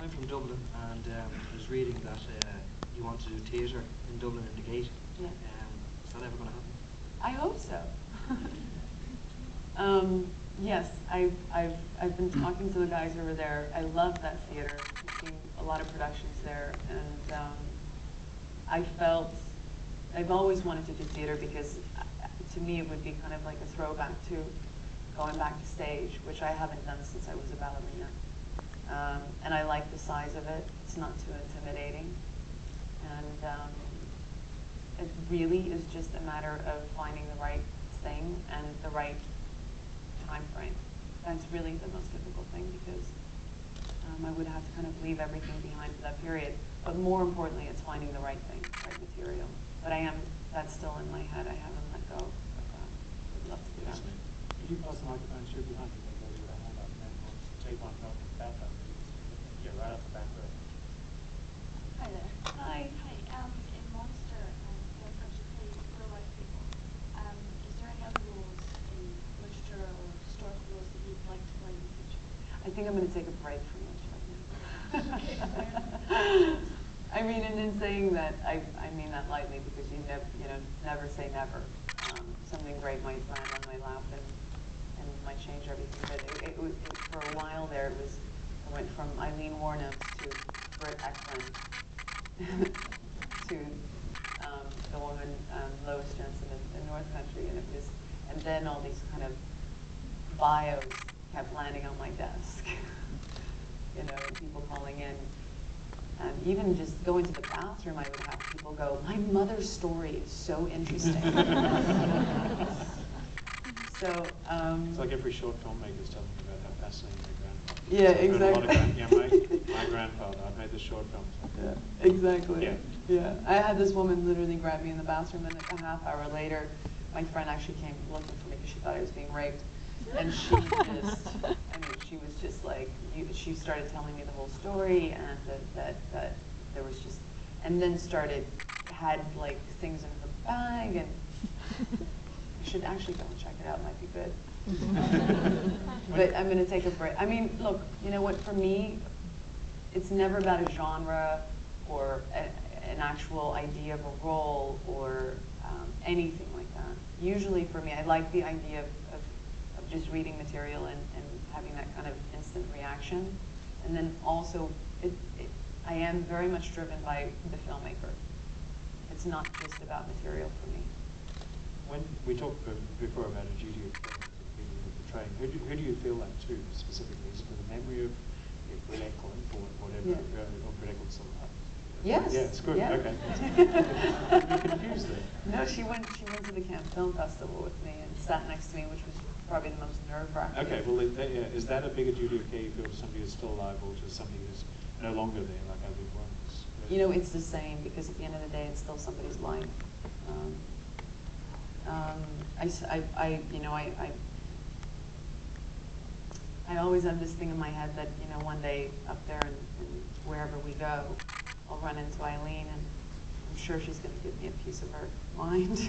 I'm from Dublin, and I was reading that you want to do theatre in Dublin in the Gate. Yeah. Is that ever going to happen? I hope so. Yes, I've been talking to the guys over there. I love that theater. I've seen a lot of productions there, and I've always wanted to do theater because to me it would be kind of like a throwback to going back to stage, which I haven't done since I was a ballerina. And I like the size of it. It's not too intimidating. And it really is just a matter of finding the right thing and the right time frame. That's really the most difficult thing because I would have to kind of leave everything behind for that period. But more importantly, it's finding the right thing, right material. But that's still in my head. I haven't let go of that. I'd love to do that. Could you pass the microphone straight behind you? Those with their hand up, and then we'll take one from the back up. Yeah, right off the back row. Hi there. Hi. Hi. In Monster, you're particularly real-life people. Is there any other rules in literature or historical rules that you'd like to play in the future? I think I'm going to take a break from this right now. I mean, and in saying that, I mean that lightly because you never say never. Something great might land on my lap and might change everything. But for a while there, I went from Eileen Warnos to Britt Ekland to the woman Lois Jensen in North Country, and then all these kind of bios kept landing on my desk. People calling in. And even just going to the bathroom, I would have people go, "My mother's story is so interesting." So, it's like every short filmmaker's telling me about how fascinating yeah, their grandfather. exactly. My grandfather. I've made this short film. Yeah, exactly. Yeah. Yeah. I had this woman literally grab me in the bathroom, and a half hour later, my friend actually came looking for me because she thought I was being raped. And she she was just like, she started telling me the whole story, and that there was just, and then had like things in her bag, and I should actually go and check it out, it might be good. But I'm going to take a break. I mean, look, you know what, for me, it's never about a genre or an actual idea of a role or anything like that. Usually for me, I like the idea of just reading material and having that kind of instant reaction. And then also, I am very much driven by the filmmaker. It's not just about material for me. When we talked before about a duty of care to the people you're portraying, who do you feel that to specifically? Is it the memory of Britt Ekland or whatever, or Britt Ekland's still alive? Yes. Yeah, it's good. Yeah. Okay. You're confused there. No, she went to the Cannes Film Festival with me and sat next to me, which was probably the most nerve-wracking. Okay, well, is that a bigger duty of care you feel to somebody who's still alive or to somebody who's no longer there, like Eileen Warnos? It's the same because at the end of the day, it's still somebody's life. I always have this thing in my head that one day up there and wherever we go, I'll run into Eileen and I'm sure she's going to give me a piece of her mind.